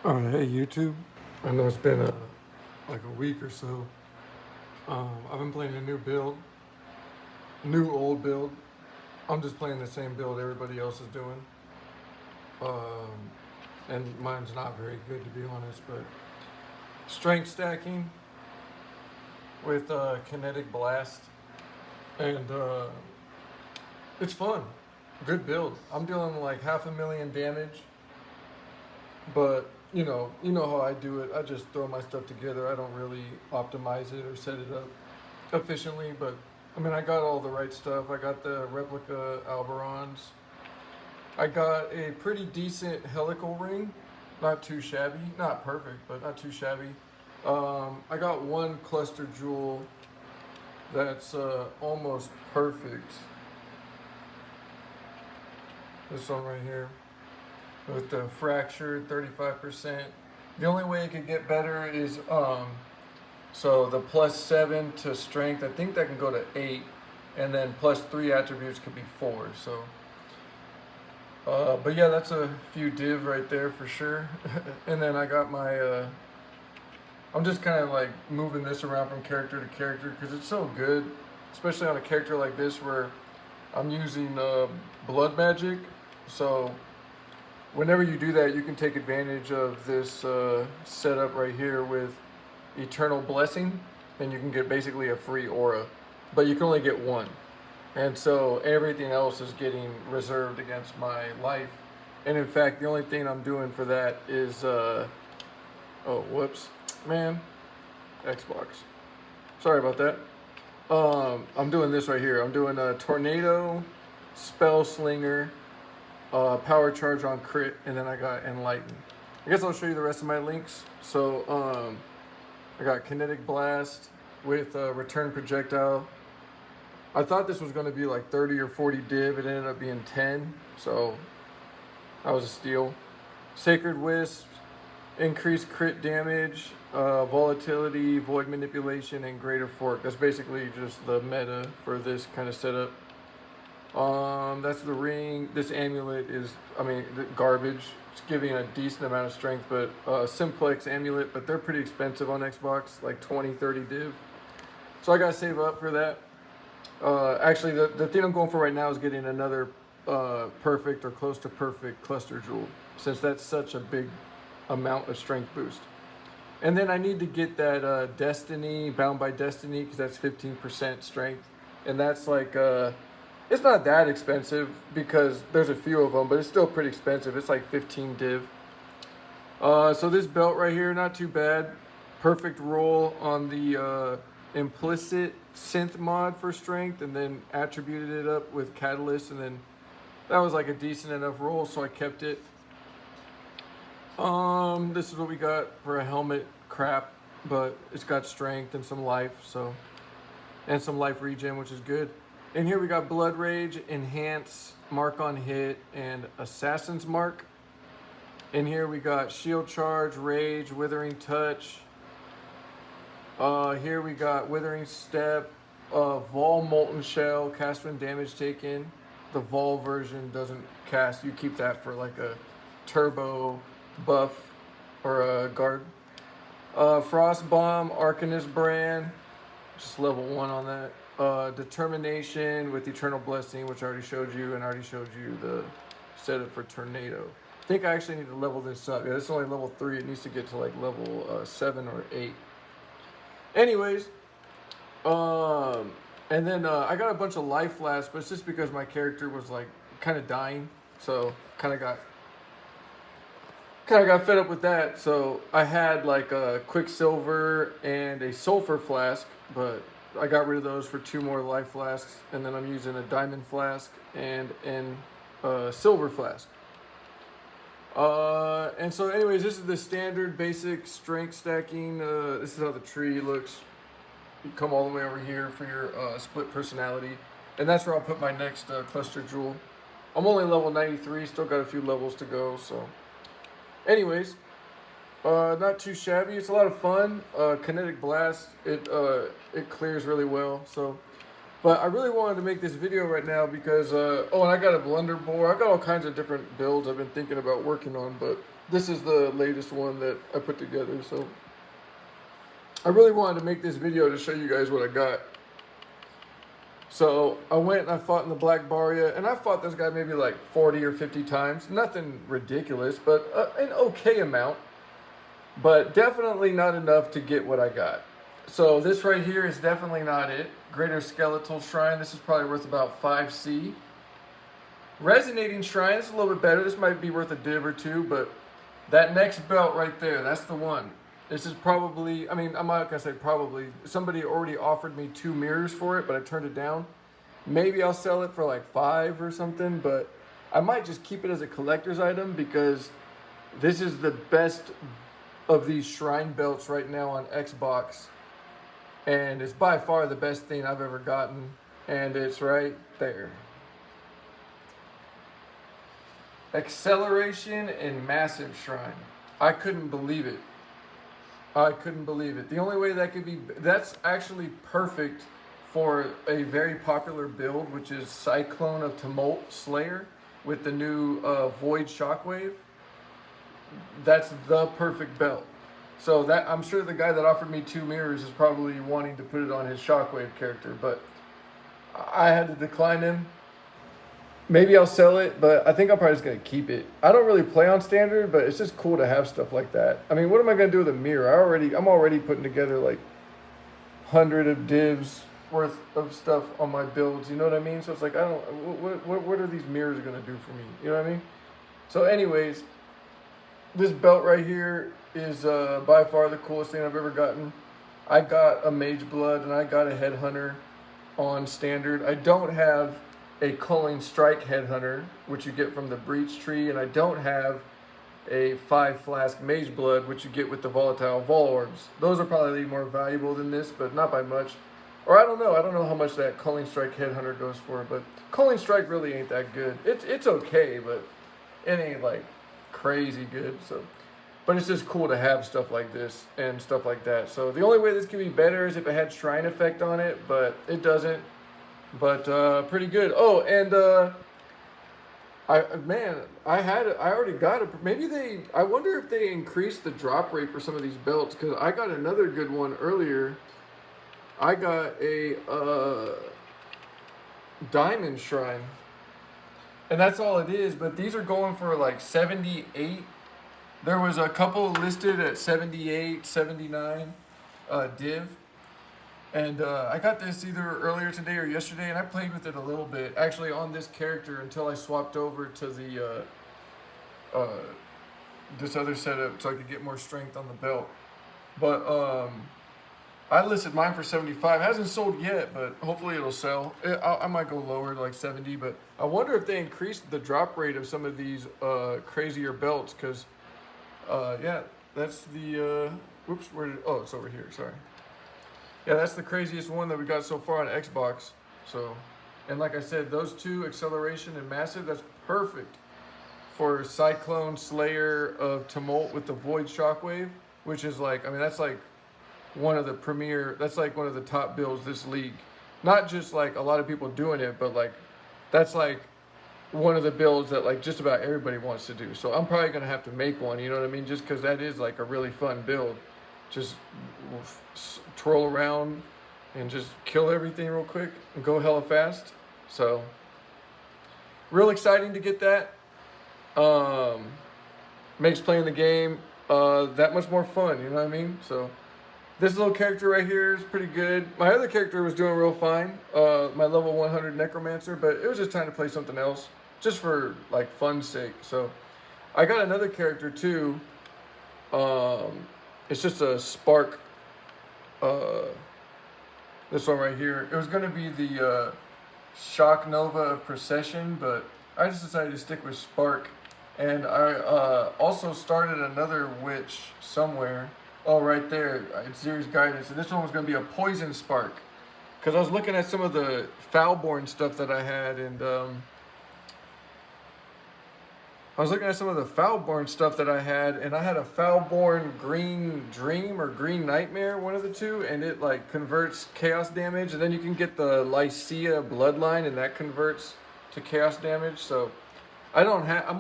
Hey YouTube. I know it's been like a week or so. I've been playing a new build, new old build. I'm just playing the same build everybody else is doing. Um, and mine's not very good to be honest, but strength stacking with kinetic blast, and it's fun. Good build. I'm dealing like 500,000 damage. But you know how I do it. I just throw my stuff together. I don't really optimize it or set it up efficiently. But I mean, I got all the right stuff. I got the replica Alberons. I got a pretty decent helical ring. Not too shabby. Not perfect, but not too shabby. I got one cluster jewel that's almost perfect. This one right here, with the fractured 35%. The only way it could get better is so the +7 to strength, I think that can go to 8, and then +3 attributes could be 4. So but yeah, that's a few div right there for sure. And then I got my I'm just kind of like moving this around from character to character because it's so good, especially on a character like this where I'm using blood magic. So whenever you do that, you can take advantage of this setup right here with Eternal Blessing, and you can get basically a free aura, but you can only get one. And so everything else is getting reserved against my life. And in fact, the only thing I'm doing for that is, oh, whoops, man, Xbox. Sorry about that. I'm doing this right here. I'm doing a Tornado, Spell Slinger, power charge on crit, and then I got enlighten. I guess I'll show you the rest of my links. So I got kinetic blast with return projectile. I thought this was going to be like 30 or 40 div. It ended up being 10, so that was a steal. Sacred wisp, increased crit damage, volatility, void manipulation, and greater fork. That's basically just the meta for this kind of setup. That's the ring. This amulet is, I mean, garbage. It's giving a decent amount of strength, but simplex amulet, but they're pretty expensive on Xbox, like 20, 30 div. So I gotta save up for that. Actually, the thing I'm going for right now is getting another perfect or close to perfect cluster jewel, since that's such a big amount of strength boost. And then I need to get that Destiny, Bound by Destiny, because that's 15% strength. And that's like, it's not that expensive because there's a few of them, but it's still pretty expensive. It's like 15 div. So this belt right here, not too bad. Perfect roll on the implicit synth mod for strength, and then attributed it up with catalyst, and then that was like a decent enough roll, so I kept it. This is what we got for a helmet. Crap, but it's got strength and some life, so, and some life regen, which is good. And here we got Blood Rage, Enhance, Mark on Hit, and Assassin's Mark. And here we got Shield Charge, Rage, Withering Touch. Here we got Withering Step, Vol Molten Shell, cast when damage taken. The Vol version doesn't cast. You keep that for like a turbo buff or a guard. Frost Bomb, Arcanist Brand, just level 1 on that. Determination with Eternal Blessing, which I already showed you, and I already showed you the setup for Tornado. I think I actually need to level this up. Yeah, this is only level 3. It needs to get to like level 7 or 8. Anyways, and then I got a bunch of life flasks, but it's just because my character was like kind of dying, so kind of got fed up with that. So I had like a Quicksilver and a Sulfur flask, but I got rid of those for 2 more life flasks, and then I'm using a Diamond flask and a Silver flask. And so anyways, this is the standard basic strength stacking. This is how the tree looks. You come all the way over here for your split personality, and that's where I'll put my next cluster jewel. I'm only level 93, still got a few levels to go, so anyways, not too shabby. It's a lot of fun. Kinetic blast, it clears really well. So, but I really wanted to make this video right now because oh, and I got a blunder bore. I got all kinds of different builds I've been thinking about working on, but This is the latest one that I put together. So I really wanted to make this video to show you guys what I got. So I went and I fought in the Black Barria, and I fought this guy maybe like 40 or 50 times. Nothing ridiculous, but an okay amount. But definitely not enough to get what I got. So this right here is definitely not it. Greater Skeletal Shrine. This is probably worth about 5C. Resonating Shrine. This is a little bit better. This might be worth a div or two, but that next belt right there, that's the one. This is probably, I mean, I'm not going to say probably. Somebody already offered me 2 mirrors for it, but I turned it down. Maybe I'll sell it for like 5 or something, but I might just keep it as a collector's item because this is the best of these shrine belts right now on Xbox. And it's by far the best thing I've ever gotten. And it's right there. Acceleration and Massive Shrine. I couldn't believe it. I couldn't believe it. The only way that could be, that's actually perfect for a very popular build, which is Cyclone of Tumult Slayer with the new Void Shockwave. That's the perfect belt. So that, I'm sure the guy that offered me 2 mirrors is probably wanting to put it on his Shockwave character, but I had to decline him. Maybe I'll sell it, but I think I'm probably just going to keep it. I don't really play on standard, but it's just cool to have stuff like that. I mean, what am I going to do with a mirror? I'm already putting together like 100 of divs worth of stuff on my builds. You know what I mean? So it's like, I don't, what are these mirrors going to do for me? You know what I mean? So anyways, this belt right here is by far the coolest thing I've ever gotten. I got a Mage Blood and I got a Headhunter on standard. I don't have a Culling Strike Headhunter, which you get from the Breach Tree, and I don't have a 5 Flask Mage Blood, which you get with the Volatile Vol Orbs. Those are probably more valuable than this, but not by much. Or I don't know how much that Culling Strike Headhunter goes for, but Culling Strike really ain't that good. It's okay, but it ain't like crazy good. So, but it's just cool to have stuff like this and stuff like that. So the only way this could be better is if it had Shrine Effect on it, but it doesn't. But pretty good. Oh, and I already got it. I wonder if they increased the drop rate for some of these belts, because I got another good one earlier. I got a Diamond Shrine, and that's all it is, but these are going for like 78. There was a couple listed at 78, 79 div. And I got this either earlier today or yesterday, and I played with it a little bit, actually on this character, until I swapped over to the this other setup so I could get more strength on the belt. But I listed mine for 75. It hasn't sold yet, but hopefully it'll sell. I might go lower to like 70, but I wonder if they increased the drop rate of some of these crazier belts, because yeah, that's the whoops, oh, it's over here, sorry. Yeah, that's the craziest one that we got so far on Xbox. So, and like I said, those 2, Acceleration and Massive, that's perfect for Cyclone Slayer of Tumult with the Void Shockwave, which is like, I mean, that's like one of the premier, that's like one of the top builds this league. Not just like a lot of people doing it, but like, that's like one of the builds that like just about everybody wants to do. So I'm probably going to have to make one, you know what I mean? Just because that is like a really fun build. Just twirl around and just kill everything real quick and go hella fast. So real exciting to get that. Makes playing the game that much more fun, you know what I mean? So this little character right here is pretty good. My other character was doing real fine, my level 100 Necromancer, but it was just time to play something else, just for like fun's sake. So I got another character too. It's just a Spark. This one right here. It was going to be the Shock Nova of Procession, but I just decided to stick with Spark. And I also started another witch somewhere. Oh, right there. It's Zeri's Guidance. And this one was going to be a Poison Spark, because I was looking at some of the Foulborn stuff that I had, and I had a Foulborn Green Dream or Green Nightmare, one of the two, and it like converts chaos damage, and then you can get the Lycia Bloodline, and that converts to chaos damage. So I'm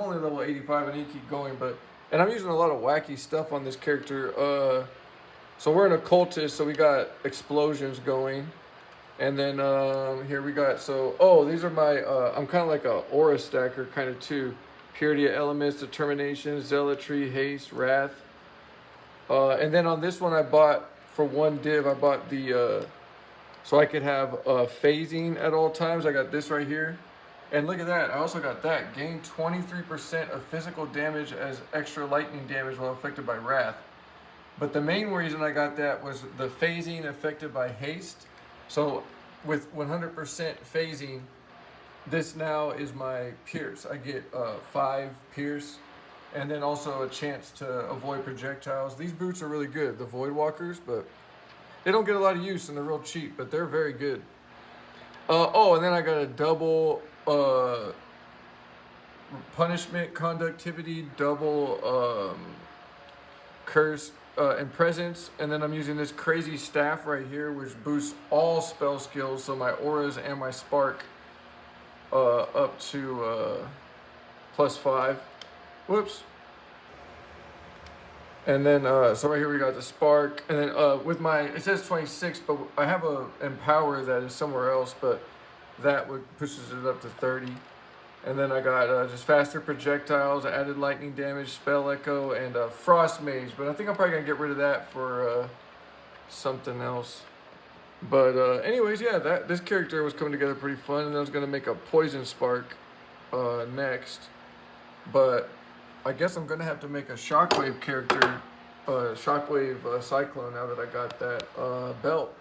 only level 85, I need to keep going, but And I'm using a lot of wacky stuff on this character. So we're an occultist, so we got explosions going. And then here we got, so, oh, these are my, I'm kind of like a aura stacker kind of too. Purity of elements, determination, zealotry, haste, wrath. And then on this one I bought, for one div, I bought the, so I could have phasing at all times. I got this right here. And look at that, I also got that. Gain 23% of physical damage as extra lightning damage while affected by wrath. But the main reason I got that was the phasing affected by haste. So with 100% phasing, this now is my pierce. I get 5 pierce, and then also a chance to avoid projectiles. These boots are really good, the Void Walkers, but they don't get a lot of use and they're real cheap, but they're very good. Oh, and then I got a double punishment, conductivity, double curse, and presence. And then I'm using this crazy staff right here, which boosts all spell skills, so my auras and my spark up to +5. Whoops. And then so right here we got the spark, and then with my, it says 26, but I have a empower that is somewhere else, but that pushes it up to 30. And then I got just faster projectiles, added lightning damage, spell echo, and frost mage. But I think I'm probably gonna get rid of that for something else. But anyways, yeah, this character was coming together pretty fun, and I was gonna make a poison spark next. But I guess I'm gonna have to make a shockwave character, shockwave cyclone, now that I got that belt.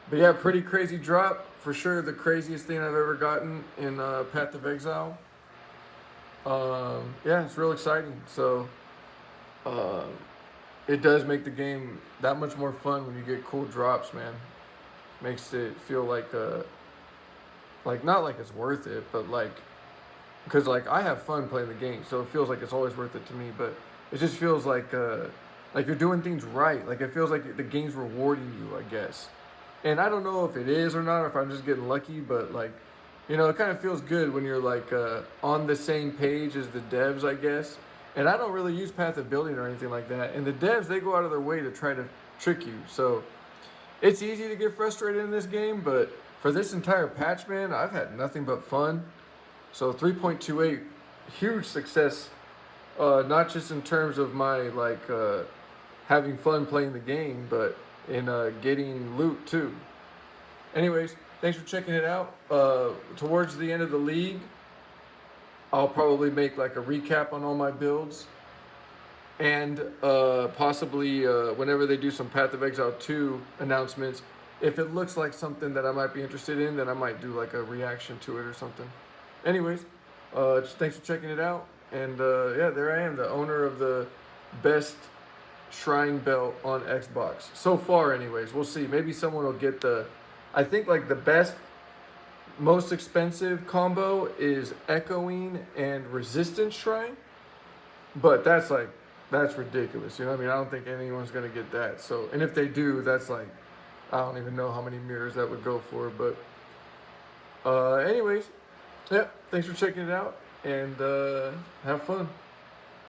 But yeah, pretty crazy drop. For sure the craziest thing I've ever gotten in Path of Exile. Yeah, it's real exciting. So it does make the game that much more fun when you get cool drops, man. Makes it feel like not like it's worth it, but like, because like I have fun playing the game, so it feels like it's always worth it to me. But it just feels like you're doing things right. Like it feels like the game's rewarding you, I guess. And I don't know if it is or not, or if I'm just getting lucky, but like, you know, it kind of feels good when you're like on the same page as the devs, I guess. And I don't really use Path of Building or anything like that. And the devs, they go out of their way to try to trick you. So it's easy to get frustrated in this game, but for this entire patch, man, I've had nothing but fun. So 3.28, huge success, not just in terms of my like having fun playing the game, but in getting loot too. Anyways, thanks for checking it out. Towards the end of the league, I'll probably make like a recap on all my builds, and possibly whenever they do some Path of Exile 2 announcements, if it looks like something that I might be interested in, then I might do like a reaction to it or something. Anyways, just thanks for checking it out, and yeah, there I am, the owner of the best Shrine belt on Xbox so far. Anyways, we'll see. Maybe someone will get the, I think like the best, most expensive combo is Echoing and Resistance Shrine, but that's ridiculous, you know what I mean? I don't think anyone's gonna get that. So, and if they do, that's like, I don't even know how many mirrors that would go for. But anyways, yeah, thanks for checking it out, and have fun.